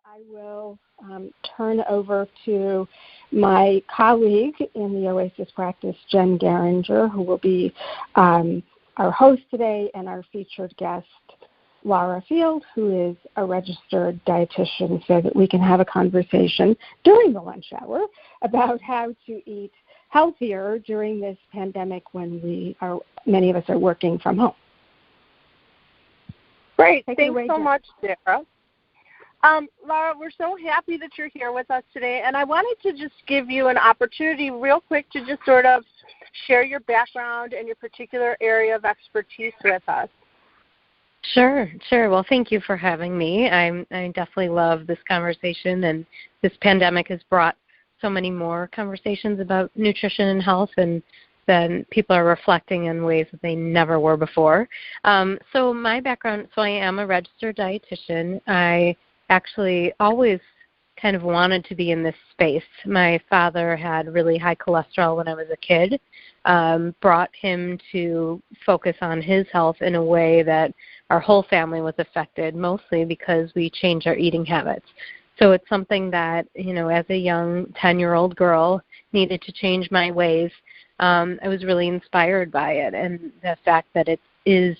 I will turn over to my colleague in the Oasis practice, Dunitz-Geiringer, who will be our host today, and our featured guest, Lara, who is a registered dietitian, so that we can have a conversation during the lunch hour about how to eat healthier during this pandemic when many of us are working from home. Great. Thanks so much, Sarah. Lara, we're so happy that you're here with us today, and I wanted to just give you an opportunity real quick to just sort of share your background and your particular area of expertise with us. Sure. Well, thank you for having me. I definitely love this conversation, and this pandemic has brought so many more conversations about nutrition and health, and then people are reflecting in ways that they never were before. So my background, I am a registered dietitian. I actually always kind of wanted to be in this space. My father had really high cholesterol when I was a kid, brought him to focus on his health in a way that our whole family was affected, mostly because we changed our eating habits. So it's something that, as a young 10-year-old girl, needed to change my ways. I was really inspired by it, and the fact that it is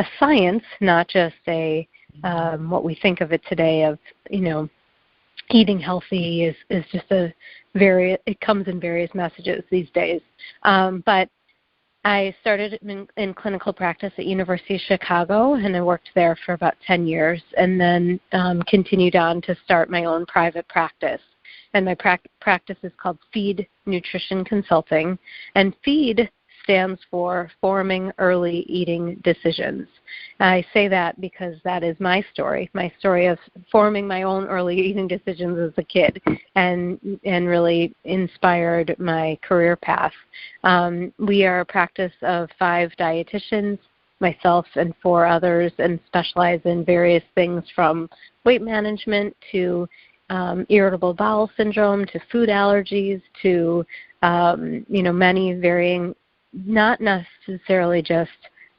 a science, not just a what we think of it today of, eating healthy is just it comes in various messages these days. But I started in clinical practice at University of Chicago, and I worked there for about 10 years, and then continued on to start my own private practice. And my practice is called Feed Nutrition Consulting, and Feed stands for Forming Early Eating Decisions. I say that because that is my story of forming my own early eating decisions as a kid, and really inspired my career path. We are a practice of 5 dietitians, myself and 4 others, and specialize in various things from weight management to irritable bowel syndrome to food allergies to many varying, not necessarily just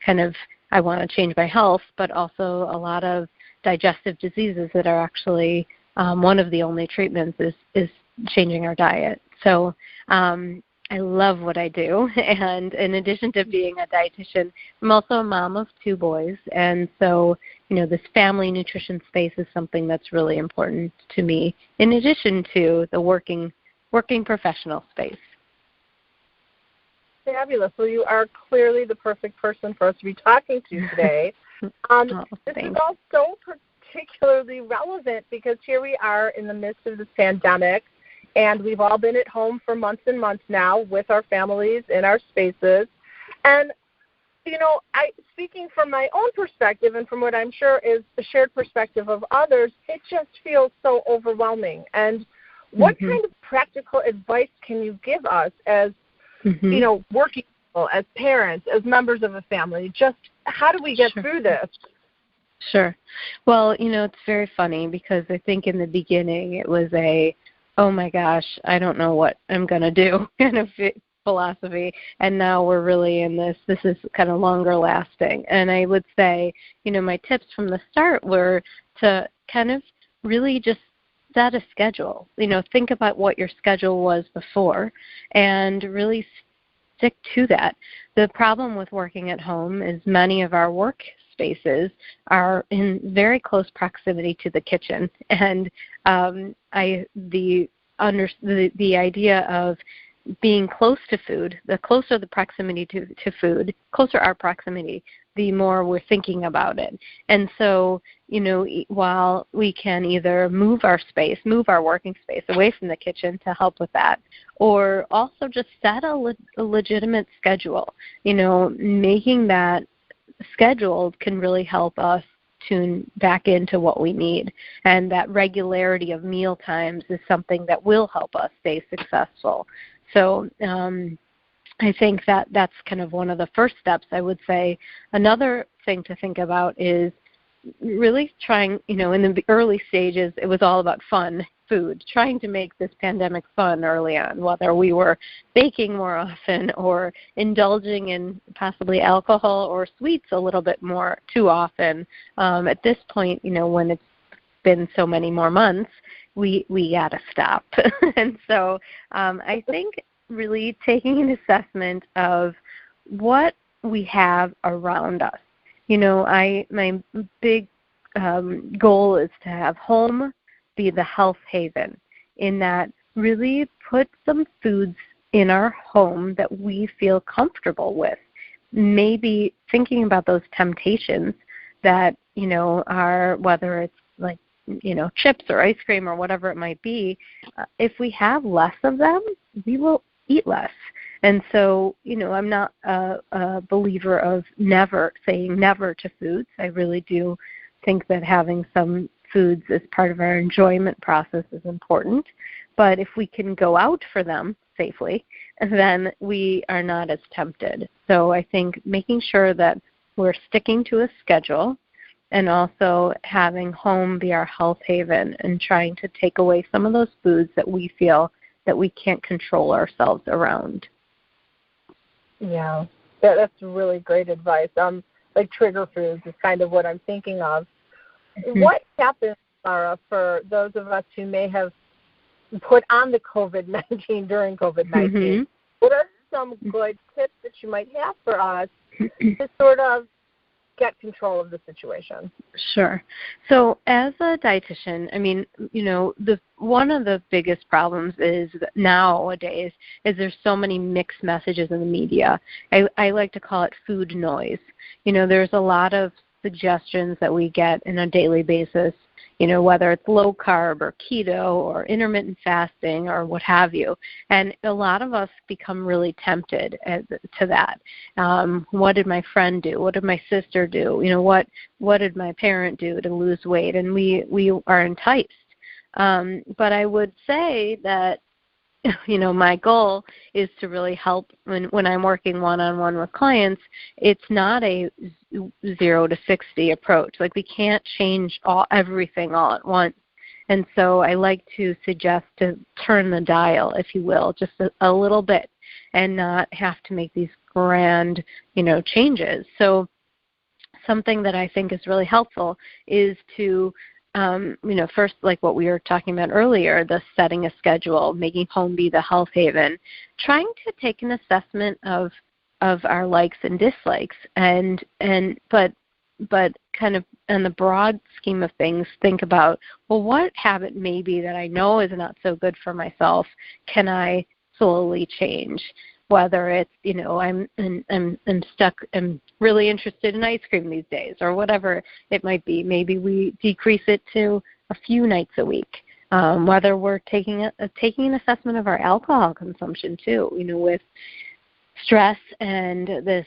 kind of I want to change my health, but also a lot of digestive diseases that are actually one of the only treatments is changing our diet. So I love what I do, and in addition to being a dietitian, I'm also a mom of 2 boys, and so this family nutrition space is something that's really important to me, in addition to the working professional space. Fabulous. Well, you are clearly the perfect person for us to be talking to today. This is also particularly relevant because here we are in the midst of this pandemic, and we've all been at home for months and months now with our families in our spaces. And, speaking from my own perspective and from what I'm sure is the shared perspective of others, it just feels so overwhelming. And what kind of practical advice can you give us as working people, as parents, as members of a family? Just how do we get through this? Sure. Well, it's very funny because I think in the beginning it was oh my gosh, I don't know what I'm going to do kind of philosophy. And now we're really in this is kind of longer lasting. And I would say, my tips from the start were to kind of really just set a schedule. Think about what your schedule was before and really stick to that. The problem with working at home is many of our work spaces are in very close proximity to the kitchen, and the idea of being close to food, the closer the proximity to food, closer our proximity, the more we're thinking about it. And so, while we can either move our working space away from the kitchen to help with that, or also just set a legitimate schedule. Making that scheduled can really help us tune back into what we need. And that regularity of meal times is something that will help us stay successful. So I think that's kind of one of the first steps. I would say another thing to think about is really trying, in the early stages, it was all about fun food, trying to make this pandemic fun early on, whether we were baking more often or indulging in possibly alcohol or sweets a little bit more too often. At this point, when it's been so many more months, we got to stop. And so I think really taking an assessment of what we have around us. My big goal is to have home be the health haven, in that really put some foods in our home that we feel comfortable with. Maybe thinking about those temptations that, are, whether it's like, chips or ice cream or whatever it might be, if we have less of them, we will eat less. And so, I'm not a believer of saying never to foods. I really do think that having some foods as part of our enjoyment process is important. But if we can go out for them safely, then we are not as tempted. So I think making sure that we're sticking to a schedule, and also having home be our health haven, and trying to take away some of those foods that we feel that we can't control ourselves around. Yeah, that's really great advice. Like trigger foods is kind of what I'm thinking of. Mm-hmm. What happens, Lara, for those of us who may have put on the COVID-19 during COVID-19? Mm-hmm. What are some good tips that you might have for us to sort of get control of the situation? Sure. So as a dietitian, one of the biggest problems is nowadays is there's so many mixed messages in the media. I like to call it food noise. There's a lot of suggestions that we get on a daily basis, whether it's low carb or keto or intermittent fasting or what have you. And a lot of us become really tempted to that. What did my friend do? What did my sister do? What did my parent do to lose weight? And we are enticed. But I would say that, my goal is to really help when I'm working one-on-one with clients. It's not a 0 to 60 approach. Like, we can't change everything all at once. And so I like to suggest to turn the dial, if you will, just a little bit, and not have to make these grand, changes. So something that I think is really helpful is to first, like what we were talking about earlier, the setting a schedule, making home be the health haven, trying to take an assessment of our likes and dislikes, but kind of in the broad scheme of things, think about, well, what habit maybe that I know is not so good for myself can I slowly change? Whether it's, I'm stuck, I'm really interested in ice cream these days, or whatever it might be. Maybe we decrease it to a few nights a week. Whether we're taking an assessment of our alcohol consumption too, with stress and this,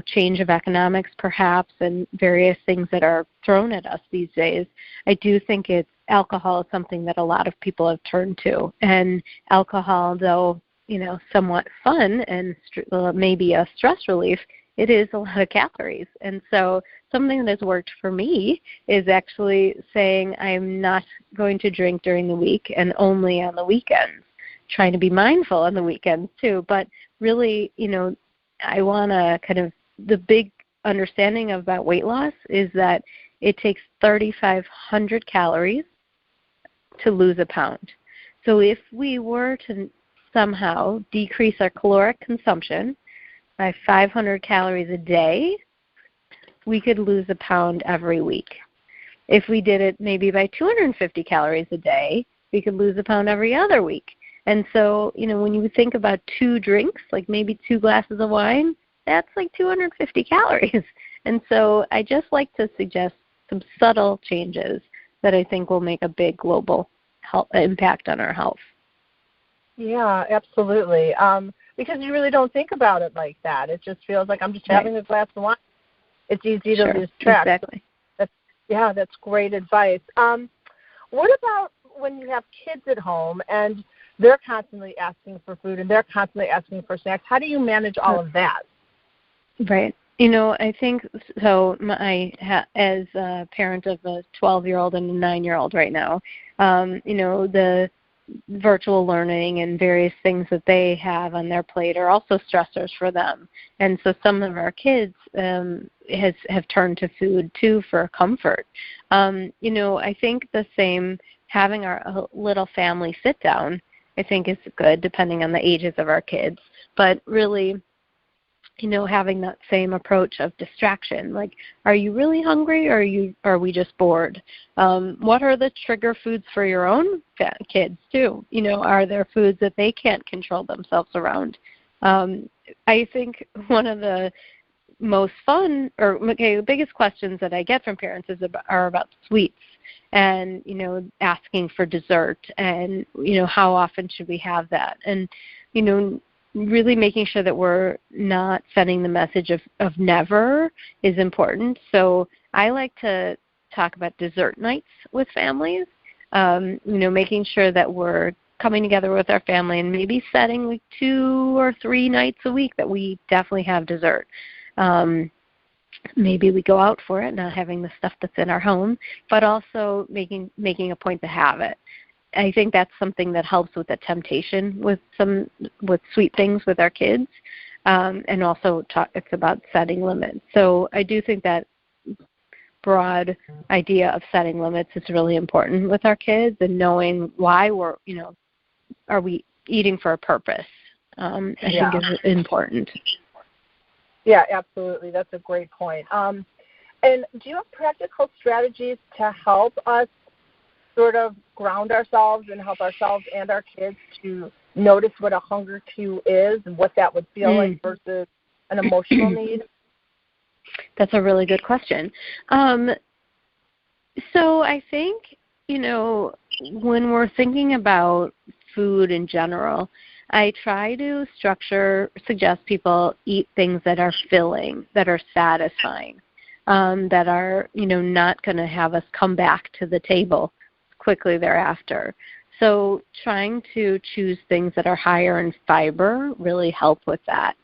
change of economics perhaps, and various things that are thrown at us these days. I do think alcohol is something that a lot of people have turned to. And alcohol, though, somewhat fun and maybe a stress relief, it is a lot of calories. And so something that's worked for me is actually saying I'm not going to drink during the week and only on the weekends, trying to be mindful on the weekends too. But really, I want to the big understanding about weight loss is that it takes 3,500 calories to lose a pound. So if we were to somehow decrease our caloric consumption by 500 calories a day, we could lose a pound every week. If we did it maybe by 250 calories a day, we could lose a pound every other week. And so, when you think about 2 drinks, like maybe 2 glasses of wine, that's like 250 calories. And so I just like to suggest some subtle changes that I think will make a big global impact on our health. Yeah, absolutely. Because you really don't think about it like that. It just feels like I'm just having a glass of wine. It's easy to lose track. Exactly. That's great advice. What about when you have kids at home and they're constantly asking for food and they're constantly asking for snacks? How do you manage all of that? Right. I think so. As a parent of a 12-year-old and a 9-year-old right now, virtual learning and various things that they have on their plate are also stressors for them. And so some of our kids have turned to food too for comfort. I think the same, having our little family sit down, I think is good depending on the ages of our kids. But really, having that same approach of distraction, like, are you really hungry or are we just bored? What are the trigger foods for your own kids too? Are there foods that they can't control themselves around? I think one of the most fun the biggest questions that I get from parents are about sweets and, asking for dessert and, how often should we have that? And, really making sure that we're not sending the message of never is important. So I like to talk about dessert nights with families, making sure that we're coming together with our family and maybe setting like 2 or 3 nights a week that we definitely have dessert. Maybe we go out for it, not having the stuff that's in our home, but also making a point to have it. I think that's something that helps with the temptation with sweet things with our kids, and also it's about setting limits. So I do think that broad idea of setting limits is really important with our kids and knowing why are we eating for a purpose. I think is important. Yeah, absolutely. That's a great point. And do you have practical strategies to help us sort of ground ourselves and help ourselves and our kids to notice what a hunger cue is and what that would feel like versus an emotional need? That's a really good question. So I think, when we're thinking about food in general, I try to suggest people eat things that are filling, that are satisfying, that are, not going to have us come back to the table quickly thereafter. So trying to choose things that are higher in fiber really help with that.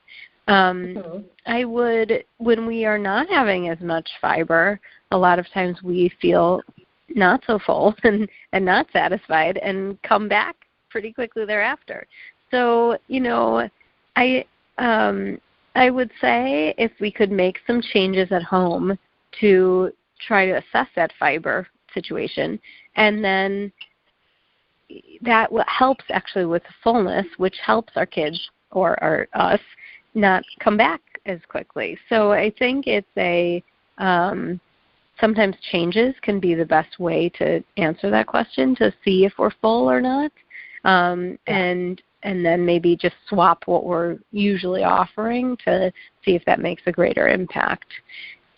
I would, when we are not having as much fiber, a lot of times we feel not so full and not satisfied and come back pretty quickly thereafter. So, I would say if we could make some changes at home to try to assess that fiber situation, and then that helps actually with fullness, which helps our kids or us not come back as quickly. So I think it's sometimes changes can be the best way to answer that question, to see if we're full or not, and then maybe just swap what we're usually offering to see if that makes a greater impact.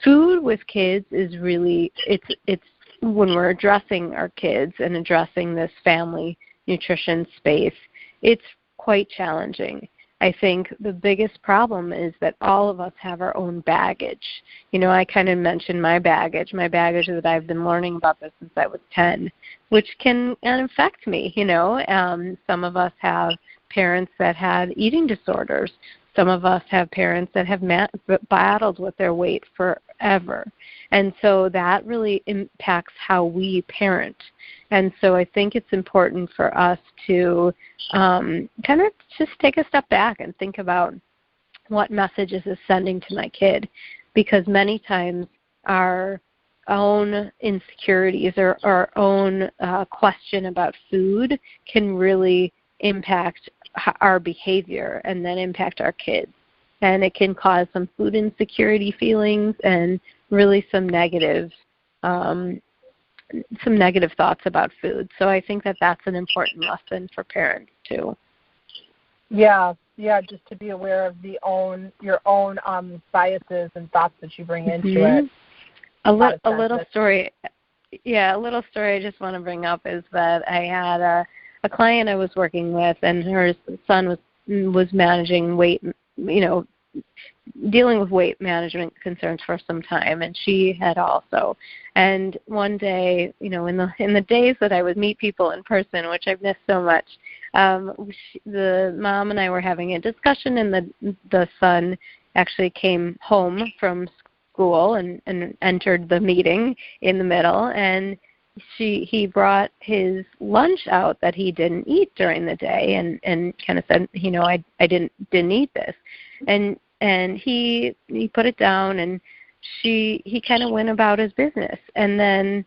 Food with kids is really, it's when we're addressing our kids and addressing this family nutrition space, it's quite challenging. I think the biggest problem is that all of us have our own baggage. I kind of mentioned my baggage that I've been learning about this since I was 10, which can affect me. Some of us have parents that had eating disorders. Some of us have parents that have battled with their weight forever. And so that really impacts how we parent. And so I think it's important for us to kind of just take a step back and think about what message is this sending to my kid, because many times our own insecurities or our own question about food can really impact our behavior and then impact our kids. And it can cause some food insecurity feelings and really some negative thoughts about food. So I think that that's an important lesson for parents too. Yeah, just to be aware of your own biases and thoughts that you bring into it. A little story I just want to bring up is that I had a client I was working with, and her son was managing weight, dealing with weight management concerns for some time, and she had also. And one day, in the days that I would meet people in person, which I've missed so much, the mom and I were having a discussion, and the son actually came home from school and entered the meeting in the middle, and he brought his lunch out that he didn't eat during the day, and kind of said, I didn't eat this, and he put it down, and he kind of went about his business. And then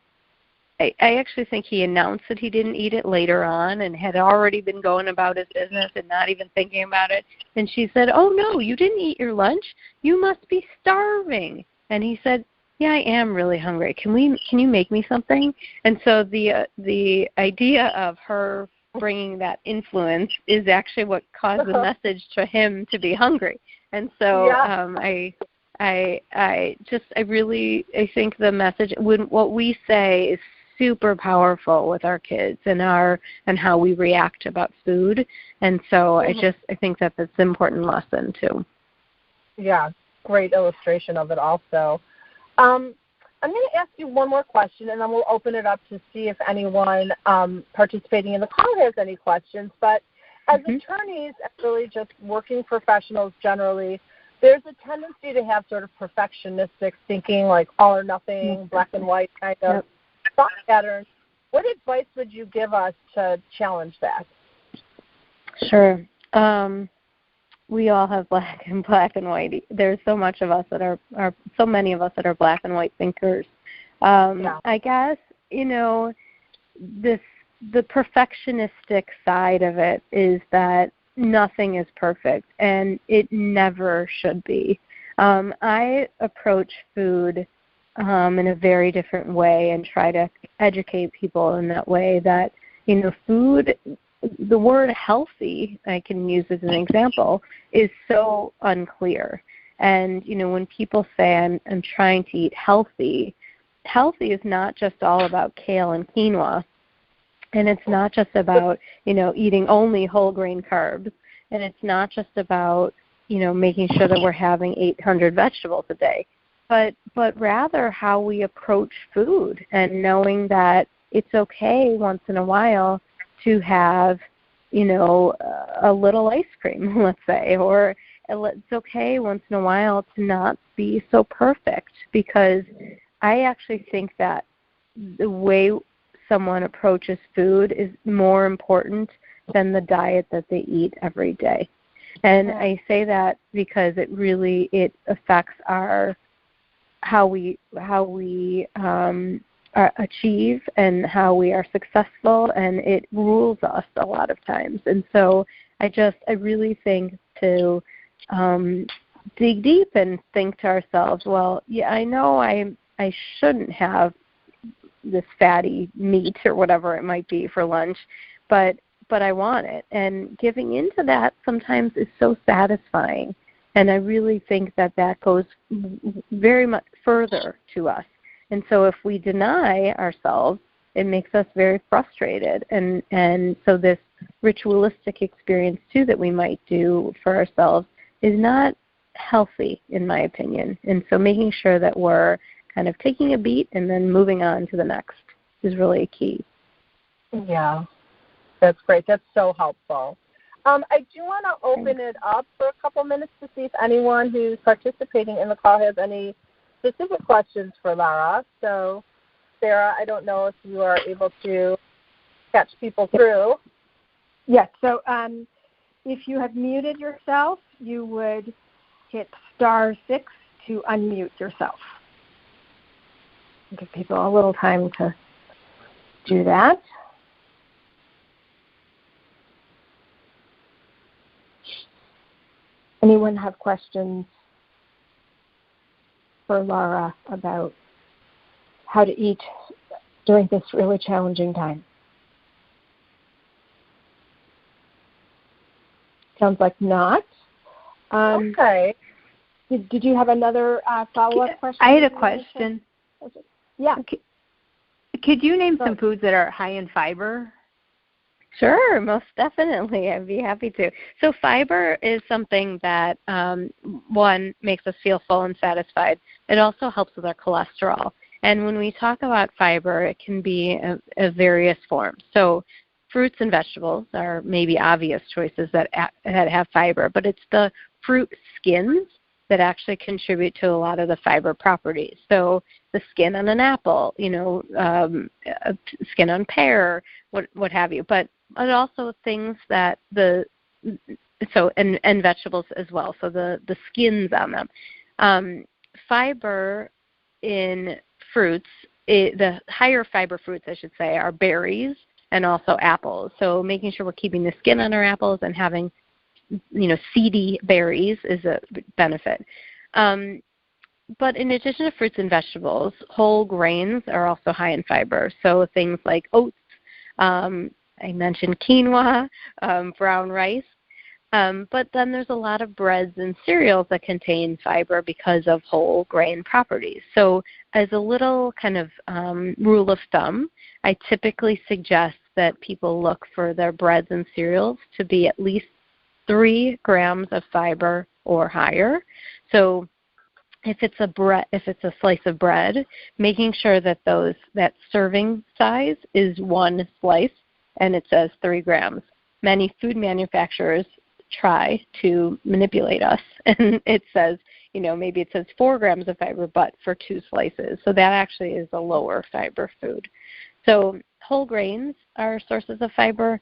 I actually think he announced that he didn't eat it later on and had already been going about his business and not even thinking about it. And she said, "Oh, no, you didn't eat your lunch? You must be starving." And he said, "Yeah, I am really hungry. Can you make me something?" And so the idea of her bringing that influence is actually what caused the message to him to be hungry. And so I think the message, what we say, is super powerful with our kids and how we react about food. And so I think that's an important lesson too. Yeah, great illustration of it also. I'm going to ask you one more question, and then we'll open it up to see if anyone participating in the call has any questions. But as attorneys and really just working professionals generally, there's a tendency to have sort of perfectionistic thinking, like all or nothing, black and white kind of thought patterns. What advice would you give us to challenge that? Sure. We all have black and white. There's so much of us that are so many of us that are black and white thinkers. I guess, the perfectionistic side of it is that nothing is perfect, and it never should be. I approach food in a very different way and try to educate people in that way that, food, the word healthy, I can use as an example, is so unclear. And, when people say I'm trying to eat healthy is not just all about kale and quinoa. And it's not just about, eating only whole grain carbs. And it's not just about, making sure that we're having 800 vegetables a day. But rather how we approach food and knowing that it's okay once in a while to have, a little ice cream, let's say, or it's okay once in a while to not be so perfect, because I actually think that the way someone approaches food is more important than the diet that they eat every day. And I say that because it affects how we achieve and how we are successful, and it rules us a lot of times. And so I really think to dig deep and think to ourselves, well, yeah, I know I shouldn't have this fatty meat or whatever it might be for lunch, but I want it. And giving into that sometimes is so satisfying. And I really think that goes very much further to us. And so if we deny ourselves, it makes us very frustrated. And so this ritualistic experience, too, that we might do for ourselves is not healthy, in my opinion. And so making sure that we're kind of taking a beat and then moving on to the next is really key. Yeah, that's great. That's so helpful. I do want to open it up for a couple minutes to see if anyone who's participating in the call has any specific questions for Lara. So, Sarah, I don't know if you are able to catch people through. Yes. So if you have muted yourself, you would hit *6 to unmute yourself. Give people a little time to do that. Anyone have questions for Lara about how to eat during this really challenging time? Sounds like not. Okay. Did you have another follow-up question? I had a question. Yeah. Could you name some foods that are high in fiber? Sure, most definitely. I'd be happy to. So fiber is something that, one, makes us feel full and satisfied. It also helps with our cholesterol. And when we talk about fiber, it can be of various forms. So fruits and vegetables are maybe obvious choices that have fiber, but it's the fruit skins that actually contribute to a lot of the fiber properties. So the skin on an apple, skin on pear, what have you. But also things that and vegetables as well. So the skins on them. Fiber in fruits, the higher fiber fruits, I should say, are berries and also apples. So making sure we're keeping the skin on our apples and having, seedy berries is a benefit. But in addition to fruits and vegetables, whole grains are also high in fiber. So things like oats, I mentioned quinoa, brown rice. But then there's a lot of breads and cereals that contain fiber because of whole grain properties. So as a little kind of rule of thumb, I typically suggest that people look for their breads and cereals to be at least 3 grams of fiber or higher. So if it's a slice of bread, making sure that that serving size is 1 slice and it says 3 grams. Many food manufacturers try to manipulate us, and it says, maybe it says 4 grams of fiber, but for 2 slices. So that actually is a lower fiber food. So whole grains are sources of fiber.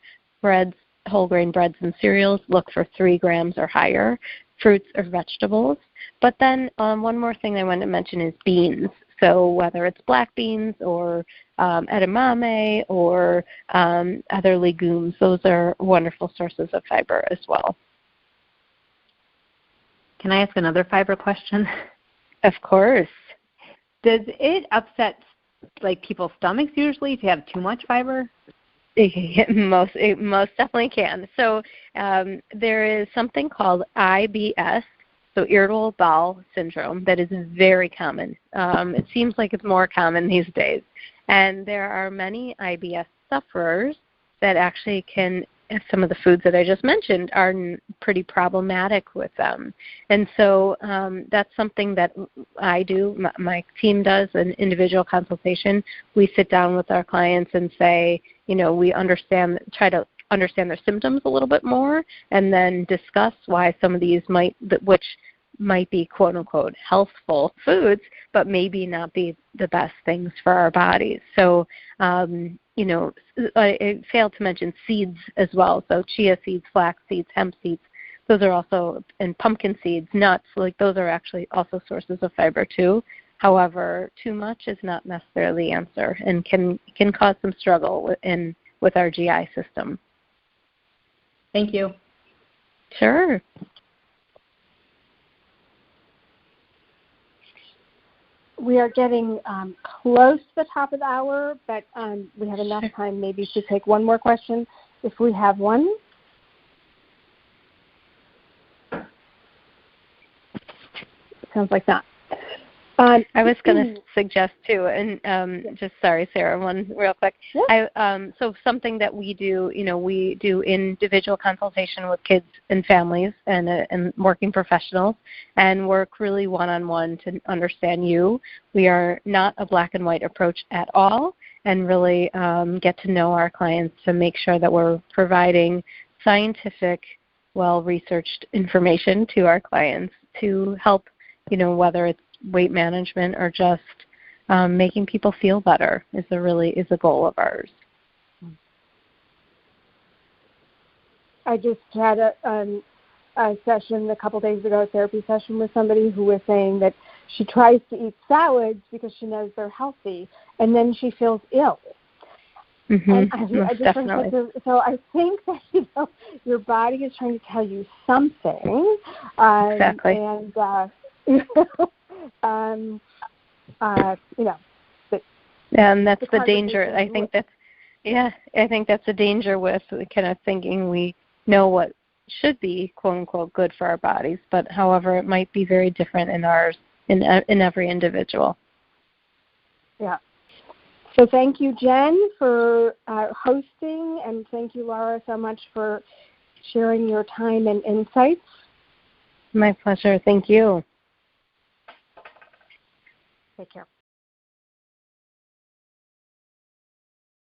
Whole grain breads and cereals, look for 3 grams or higher. Fruits or vegetables. But then one more thing I wanted to mention is beans. So whether it's black beans or edamame or other legumes, those are wonderful sources of fiber as well. Can I ask another fiber question? Of course. Does it upset people's stomachs usually to have too much fiber? It most definitely can. So there is something called IBS, so irritable bowel syndrome, that is very common. It seems like it's more common these days. And there are many IBS sufferers that actually some of the foods that I just mentioned are pretty problematic with them. And so that's something that I do, my team does, an individual consultation. We sit down with our clients and say, we try to understand their symptoms a little bit more, and then discuss why some of these which might be quote-unquote healthful foods, but maybe not be the best things for our bodies. So, I failed to mention seeds as well. So chia seeds, flax seeds, hemp seeds, those are also, and pumpkin seeds, nuts, those are actually also sources of fiber too. However, too much is not necessarily the answer and can cause some struggle with our GI system. Thank you. Sure. We are getting close to the top of the hour, but we have enough time maybe to take one more question if we have one. Sounds like not. I was going to suggest too, and just sorry, Sarah, one real quick. Yeah. So something that we do, we do individual consultation with kids and families and working professionals, and work really one-on-one to understand you. We are not a black and white approach at all, and really get to know our clients to make sure that we're providing scientific, well-researched information to our clients to help, whether it's weight management or just making people feel better is a goal of ours. I just had a session a couple days ago, a therapy session with somebody who was saying that she tries to eat salads because she knows they're healthy, and then she feels ill. Mm-hmm. And I just definitely. So I think that your body is trying to tell you something. Exactly. And and that's the danger. I think that's a danger with kind of thinking we know what should be quote unquote good for our bodies, but however it might be very different in ours, in every individual. Yeah. So thank you, Jen, for hosting, and thank you, Lara, so much for sharing your time and insights. My pleasure. Thank you. Take care.